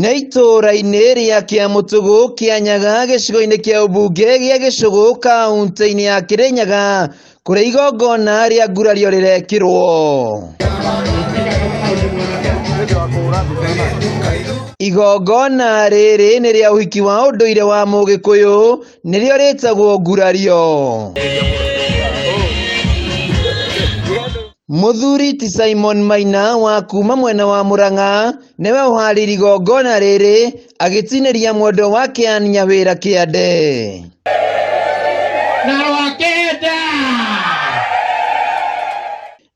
Neitora-inĩ rĩa Kĩamũtũgũ Kĩanyaga gĩcigo-inĩ kĩa ũmbunge gĩa Gĩcũgũ kaunti-inĩ ya Kĩrĩnyaga kũrĩa igongona rĩa ngurario rĩrekĩrwo. Igongona rĩrĩ nĩ rĩa ũhiki wa ũndũire wa Mũgĩkũyũ nĩrĩo rĩtagwo ngurario. Mũthuri ti Simon Maina wa kuma mwena wa Mũrang'a nĩwe ũharĩrĩirie igongona rĩrĩ agĩtinĩria mwendwa wake Ann Nyawĩra kĩande.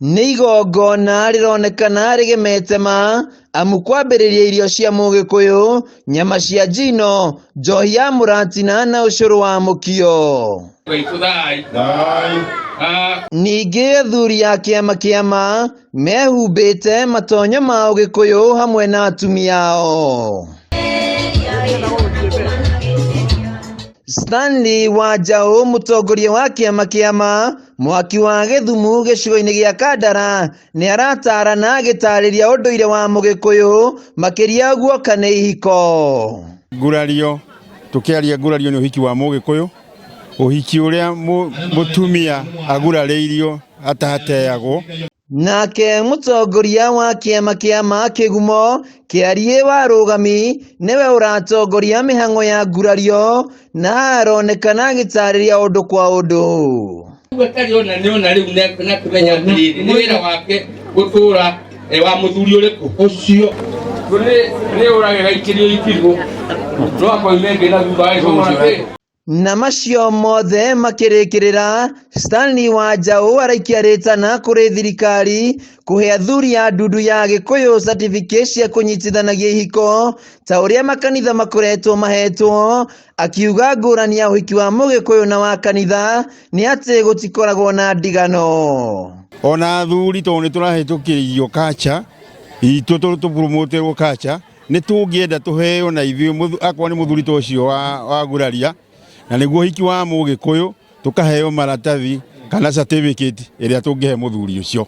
Nĩ igongona rĩronekana rĩgemete ma amu kwambĩrĩria irio cia Mũgĩkũyũ, nyama cia njino, njohi ya mũratina na ũcũrũ wa mũkio. Ningĩ athuri a kĩama mehumbĩte matonyo ma Ũgĩkũyũ hamwe na atumia ao. Stanley Wanjaũ, mũtongoria wa kĩama mwaki wa Gĩthumu gĩcigo-inĩ gĩa Kandara, nĩ aratarana agĩtarĩria ũndũire wa Mũgĩkũyũ makĩria guoka nĩ ihiko. Ngurario, tũkĩaria ngurario nĩ ũhiki wa Mũgĩkũyũ, ũhiki ũrĩa mũtumia agurarĩirio atahateagwo. Nake mũtongoria wa kĩama Kĩgumo Kĩariĩ wa Rũgami nĩwe ũratongoria mĩhang'o ya ngurario na aronekana agĩtarĩria ũndũ kwa ũndũ. Nĩona rĩu na kũmenya atĩrĩrĩ nĩ wĩra wake gũtũra wa mũthuri ũrĩkũ ũcio nĩ ũragega ikĩrio ikirwo no akoime ngĩ na thutha wa na macio mothe makĩrĩkĩrĩra, Stanley Wanjaũ araikia rĩtana kũrĩ thirikari kũhe athuri a ndundu ya Gĩkũyũ certificate cia kũnyitithanagia ihiko ta ũrĩa makanitha makoretwo mahetwo, akiuga ngũrani ya ũhiki wa Mũgĩkũyũ na wa kanitha nĩ atĩ gũtikoragwo na ndigano. Ona athuri tondũ nĩ tũrahetũkĩrio culture itũ tũpromoterwo culture, nĩ tũngĩenda tũheo na ithuĩ akorwo nĩ mũthuri ta ũcio wa nguraria na nĩguo ũhiki wa Mũgĩkũyũ tũkaheo maratathi kana certificate ĩrĩa tũngĩhe mũthuri ũcio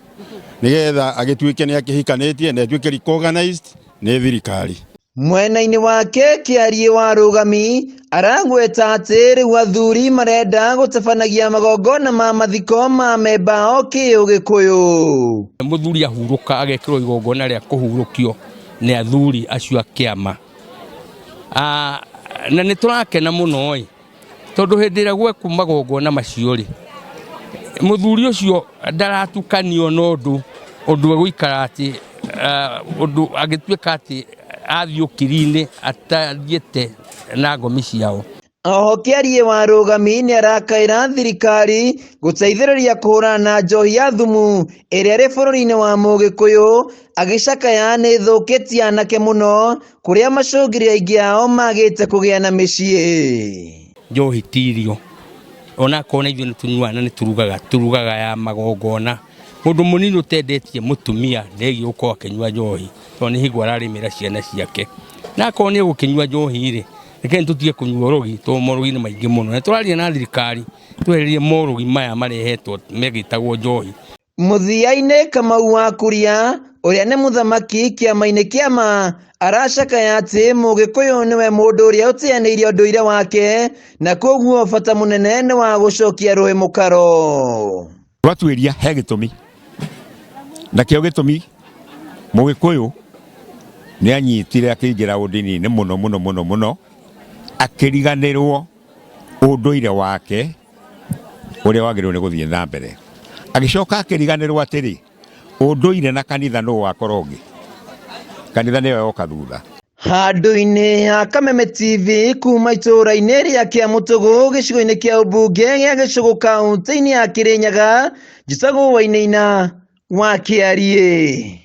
nĩgetha agĩtuĩke nĩ akĩhikanĩtie na atuĩke recognized nĩ thirikari. Mwena-inĩ wake Kĩariĩ wa Rũgami aragweta atĩ rĩu athuri marenda gũtabanagia magongona ma mathiko ma memba ao kĩ-Ũgĩkũyũ. Mũthuri ahurũka agekĩrwo igongona rĩa kũhurũkio nĩ athuri acio a kĩama. Na nĩ tũrakena mũno tondũ hĩndĩ ĩrĩa gwekwo magongona macio rĩ, mũthuri ũcio ndaratukanio na ũndũ egũikara atĩ ũndũ agĩtuĩka atĩ athiĩ ũkiri-inĩ atathiĩte na ngomi ciao. Oho Kĩariĩ wa Rũgami nĩ arakaĩra thirikari gũteithĩrĩria kũhũrana na njohi ya thumu ĩrĩa ĩrĩ bũrũri-inĩ wa Mũgĩkũyũ, agĩcakaya nĩ thũkĩtie anake mũno kũrĩa macũngĩrĩrio aingĩ ao magĩte kũgĩa na mĩciĩ. Njohi ti irio, ona kona ithuĩ nĩ tũnyuaga na nĩ turugaga ya magongona. Mũndũ mũnini ũtendetie mũtumia ndegĩ gũkorwo akĩnyua njohi tondũ nĩ hingo ararĩmĩra ciana ciake, na akorwo nĩ egũkĩnyua njohi rĩ, reke tũtige kũnyua ũrogi tondũ maũrogi nĩ maingĩ mũno, na tũraria na thirikari twehererie maũrogi maya marehetwo megĩtagwo njohi. Mũthia-inĩ Kamau wa Kuria ũrĩa nĩ mũthamaki kĩama-inĩ kĩama aracakaya atĩ Mũgĩkũyũ nĩwe mũndũ ũrĩa ũteanĩirie ũndũire wake na koguo bata mũnene nĩ wa gũcokia rũĩ mũkaro. Twatuĩria he gĩtũmi, na kĩo gĩtũmi Mũgĩkũyũ nĩ anyitire akĩingĩra ũndini-inĩ mũno akĩriganĩrwo ũndũire wake ũrĩa wagĩrĩirwo nĩ gũthiĩ na mbere, agĩcoka akĩriganĩrwo atĩrĩ ũndũire na kanitha nũ wakorwo ũngĩ, kanitha nĩwe woka thutha. Handũ-inĩ ha Kameme TV kuma itũra-inĩ rĩa Kĩamũtũgũ gĩcigo-inĩ kĩa ũmbunge gĩa Gĩcũgũ kaunti-inĩ ya Kĩrĩnyaga, njĩtagwo Wainaina wa Kĩariĩ.